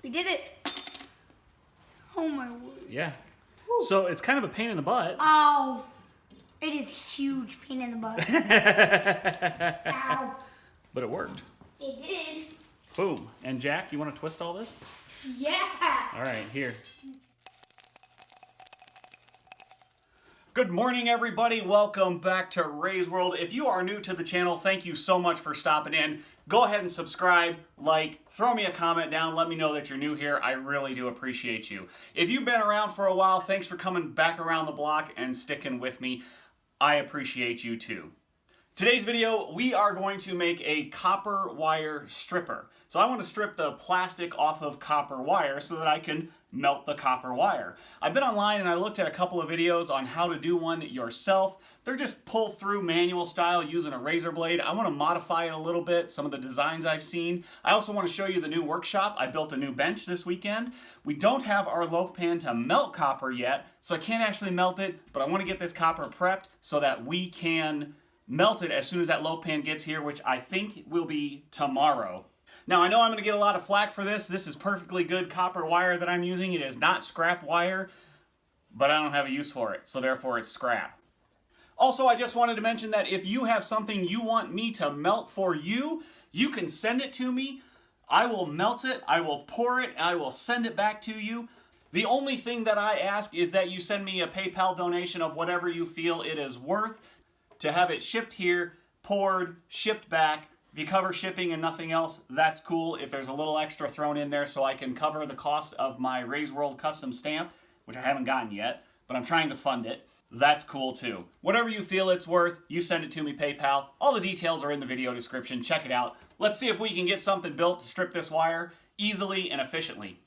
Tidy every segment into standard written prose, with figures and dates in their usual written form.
We did it. Oh my word. Yeah. Whew. So it's kind of a pain in the butt. Ow. It is huge pain in the butt. Ow. But it worked. It did. Boom. And Jack, you want to twist all this? Yeah. All right, here. Good morning, everybody. Welcome back to Ray's World. If you are new to the channel, thank you so much for stopping in. Go ahead and subscribe, like, throw me a comment down. Let me know that you're new here. I really do appreciate you. If you've been around for a while, thanks for coming back around the block and sticking with me. I appreciate you too. Today's video, we are going to make a copper wire stripper. So I want to strip the plastic off of copper wire so that I can melt the copper wire. I've been online and I looked at a couple of videos on how to do one yourself. They're just pull through manual style using a razor blade. I want to modify it a little bit, some of the designs I've seen. I also want to show you the new workshop. I built a new bench this weekend. We don't have our loaf pan to melt copper yet, so I can't actually melt it, but I want to get this copper prepped so that we can melt it as soon as that loaf pan gets here, which I think will be tomorrow. Now, I know I'm going to get a lot of flack for this. This is perfectly good copper wire that I'm using. It is not scrap wire, but I don't have a use for it, so therefore it's scrap. Also, I just wanted to mention that if you have something you want me to melt for you, you can send it to me. I will melt it, I will pour it, and I will send it back to you. The only thing that I ask is that you send me a PayPal donation of whatever you feel it is worth to have it shipped here, poured, shipped back. If you cover shipping and nothing else, that's cool. If there's a little extra thrown in there so I can cover the cost of my Ray's World custom stamp, which I haven't gotten yet, but I'm trying to fund it, that's cool too. Whatever you feel it's worth, you send it to me PayPal. All the details are in the video description. Check it out. Let's see if we can get something built to strip this wire easily and efficiently.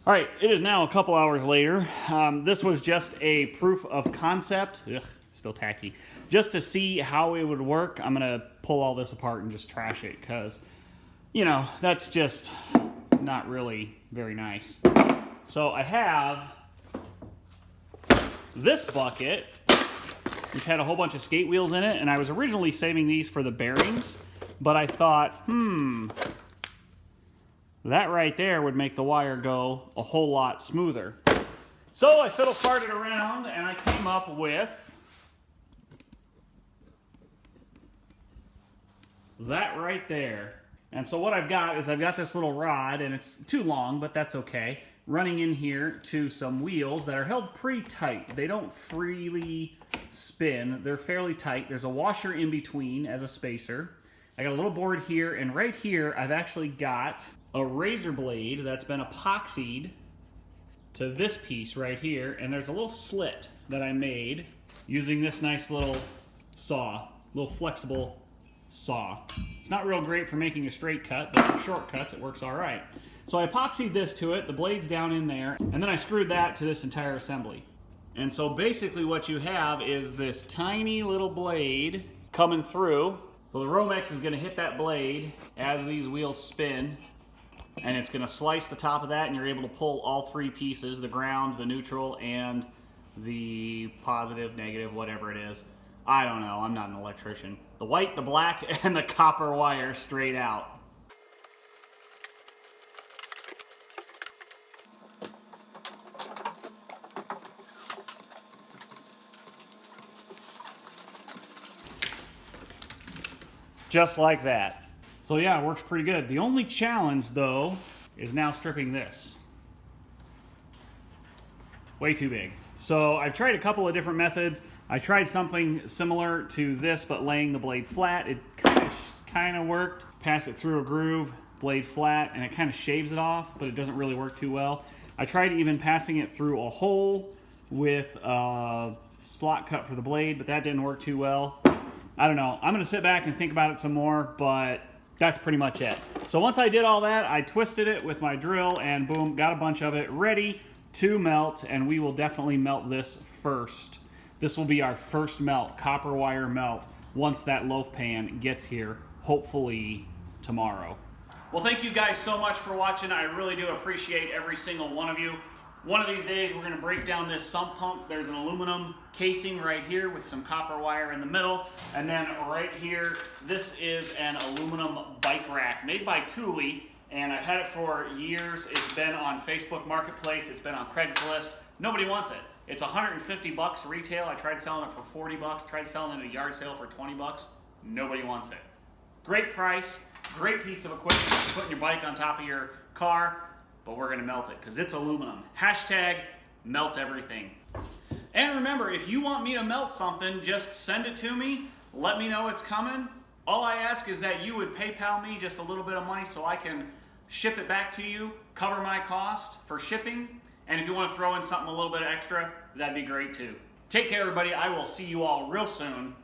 All right, it is now a couple hours later. This was just a proof of concept. Ugh, still tacky. Just to see how it would work, I'm gonna pull all this apart and just trash it because, you know, that's just not really very nice. So I have this bucket, which had a whole bunch of skate wheels in it, and I was originally saving these for the bearings, but I thought, that right there would make the wire go a whole lot smoother. So I fiddle-farted around and I came up with that right there. And so what I've got is I've got this little rod, and it's too long, but that's okay, running in here to some wheels that are held pretty tight. They don't freely spin. They're fairly tight. There's a washer in between as a spacer. I got a little board here, and right here I've actually got a razor blade that's been epoxied to this piece right here, and there's a little slit that I made using this nice little saw, little flexible saw. It's not real great for making a straight cut, but for shortcuts it works all right. So I epoxied this to it, the blade's down in there, and then I screwed that to this entire assembly. And so basically what you have is this tiny little blade coming through. So the Romex is gonna hit that blade as these wheels spin, and it's gonna slice the top of that, and you're able to pull all three pieces, the ground, the neutral, and the positive, negative, whatever it is. I don't know, I'm not an electrician. The white, the black, and the copper wire straight out. Just like that. So yeah, it works pretty good. The only challenge though is now stripping this. Way too big. So I've tried a couple of different methods. I tried something similar to this, but laying the blade flat. It kind of worked. Pass it through a groove, blade flat, and it kind of shaves it off, but it doesn't really work too well. I tried even passing it through a hole with a slot cut for the blade, but that didn't work too well. I don't know. I'm going to sit back and think about it some more, but that's pretty much it. So once I did all that, I twisted it with my drill and boom, got a bunch of it ready to melt, and we will definitely melt this first. This will be our first melt, copper wire melt, once that loaf pan gets here, hopefully tomorrow. Well, thank you guys so much for watching. I really do appreciate every single one of you. One of these days, we're gonna break down this sump pump. There's an aluminum casing right here with some copper wire in the middle. And then right here, this is an aluminum bike rack made by Thule. And I've had it for years. It's been on Facebook Marketplace. It's been on Craigslist. Nobody wants it. It's 150 bucks retail. I tried selling it for 40 bucks. Tried selling it at a yard sale for 20 bucks. Nobody wants it. Great price, great piece of equipment for putting your bike on top of your car. But we're gonna melt it because it's aluminum. Hashtag melt everything. And remember, if you want me to melt something, just send it to me. Let me know it's coming. All I ask is that you would PayPal me just a little bit of money so I can ship it back to you, cover my cost for shipping. And if you want to throw in something a little bit extra, that'd be great too. Take care, everybody. I will see you all real soon.